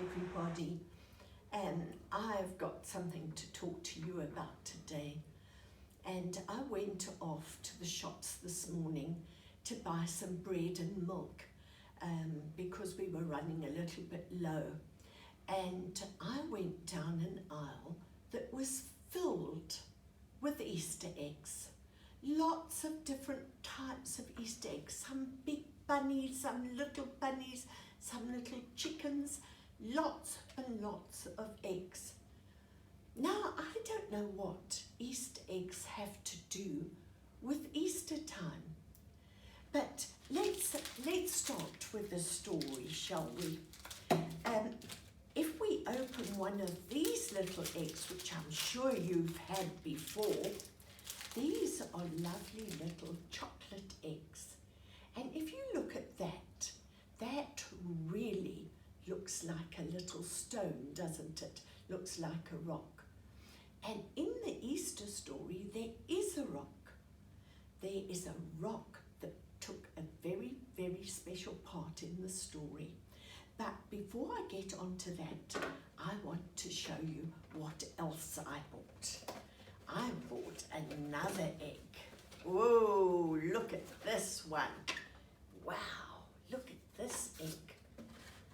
everybody. I've got something to talk to you about today. And I went off to the shops this morning to buy some bread and milk because we were running a little bit low. And I went down an aisle that was filled with Easter eggs. Lots of different types of Easter eggs, some big bunnies, some little chickens, lots and lots of eggs. Now, I don't know what Easter eggs have to do with Easter time, but let's start with the story, shall we? If we open one of these little eggs, which I'm sure you've had before, these are lovely little chocolate eggs. And if you look at that, that really looks like a little stone, doesn't it? Looks like a rock. And in the Easter story, there is a rock. There is a rock that took a very, very special part in the story. But before I get onto that, I want to show you what else I bought. I bought another egg. Whoa, look at this one. Wow, look at this egg.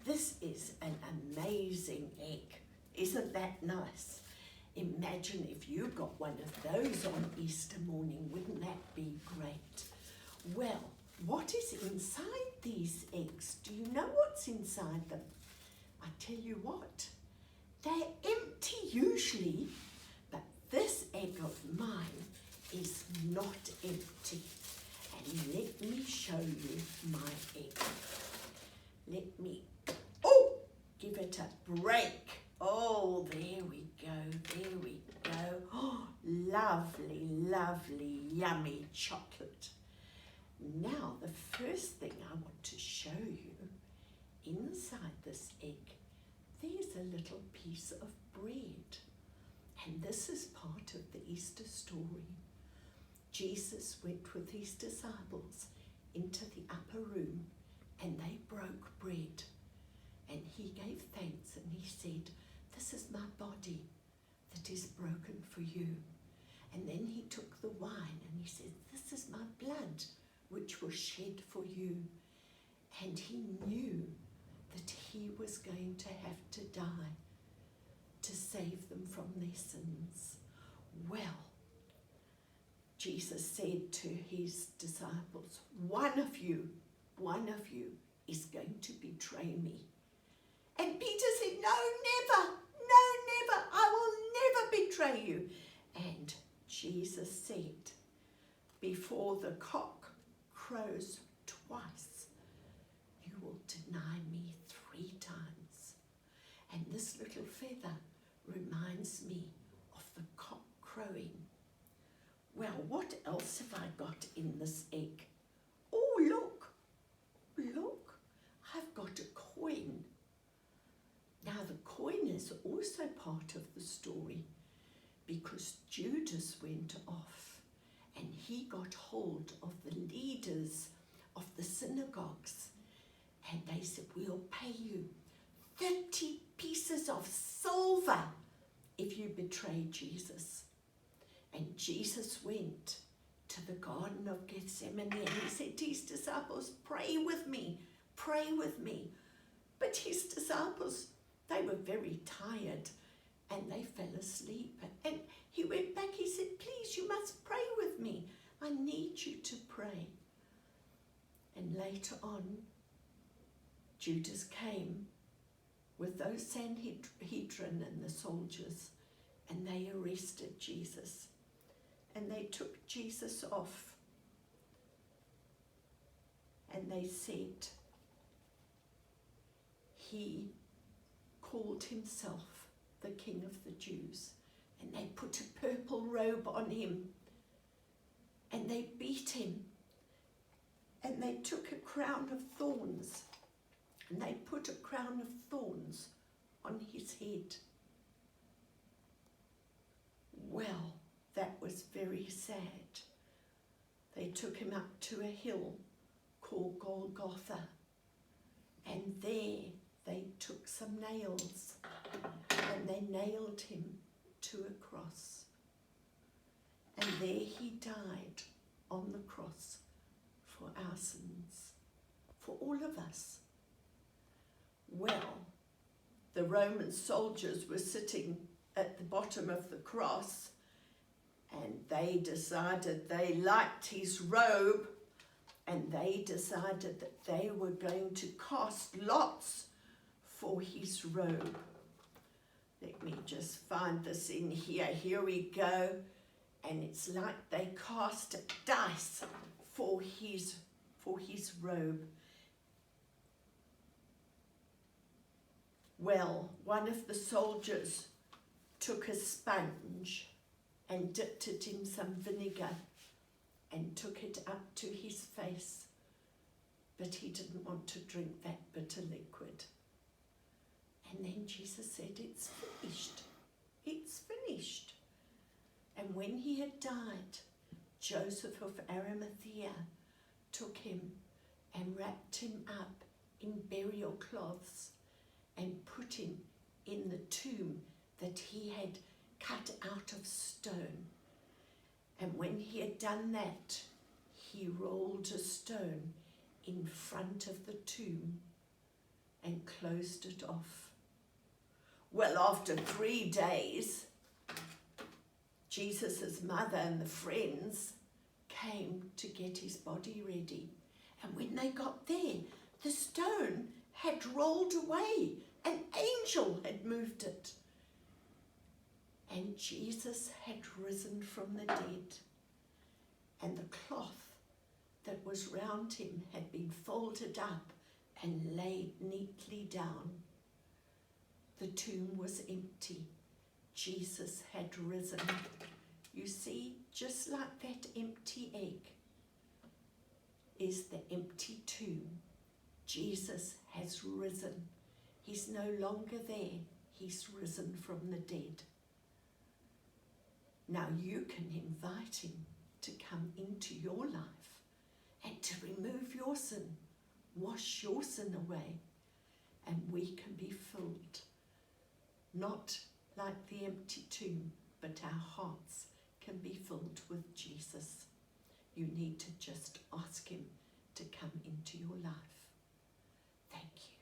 This is an amazing egg. Isn't that nice? Imagine if you got one of those on Easter morning. Wouldn't that be great? Well, what is inside these eggs? Do you know what's inside them? I tell you what, they're empty usually, but this egg of mine is not empty. And let me show you my egg. Let me, give it a break. Oh, there we go. Oh, lovely, lovely, yummy chocolate. Now, the first thing I want to show you, inside this egg, there's a little piece of bread. And this is part of the Easter story. Jesus went with his disciples into the upper room and they broke bread. And he gave thanks and he said, "This is my body that is broken for you." And then he took the wine and he said, "This is my blood which was shed for you." And he knew that he was going to have to die to save them from their sins. Well, Jesus said to his disciples, one of you is going to betray me. And Peter said, no, never, I will never betray you. And Jesus said, before the cock crows twice, you will deny me 3 times. And this little feather reminds me of the cock crowing. Well, what else have I got in this egg? Oh, look, I've got a coin. Now, the coin is also part of the story because Judas went off and he got hold of the leaders of the synagogues and they said, "We'll pay you 30 pieces of silver if you betray Jesus." And Jesus went to the Garden of Gethsemane and he said to his disciples, pray with me. But his disciples, they were very tired and they fell asleep. And he went back, he said, "Please, you must pray with me. I need you to pray." And later on, Judas came with those Sanhedrin and the soldiers and they arrested Jesus. And they took Jesus off and they said he called himself the King of the Jews. And they put a purple robe on him and they beat him and they took a crown of thorns and they put a crown of thorns on his head. Well, that was very sad. They took him up to a hill called Golgotha, and there they took some some nails and they nailed him to a cross. And there he died on the cross for our sins, for all of us. Well, the Roman soldiers were sitting at the bottom of the cross and they decided they liked his robe and they decided that they were going to cast lots for his robe. Let me just find this in here. Here we go. And it's like they cast a dice for his robe. Well, one of the soldiers took a sponge and dipped it in some vinegar and took it up to his face, but he didn't want to drink that bitter liquid. And then Jesus said, "It's finished. It's finished." And when he had died, Joseph of Arimathea took him and wrapped him up in burial cloths and put him in the tomb that he had cut out of stone. And when he had done that, he rolled a stone in front of the tomb and closed it off. Well, after 3 days, Jesus' mother and the friends came to get his body ready. And when they got there, the stone had rolled away. An angel had moved it. And Jesus had risen from the dead. And the cloth that was round him had been folded up and laid neatly down. The tomb was empty. Jesus had risen. You see, just like that empty egg is the empty tomb. Jesus has risen. He's no longer there. He's risen from the dead. Now you can invite him to come into your life and to remove your sin, wash your sin away, and we can be filled. Not like the empty tomb, but our hearts can be filled with Jesus. You need to just ask him to come into your life. Thank you.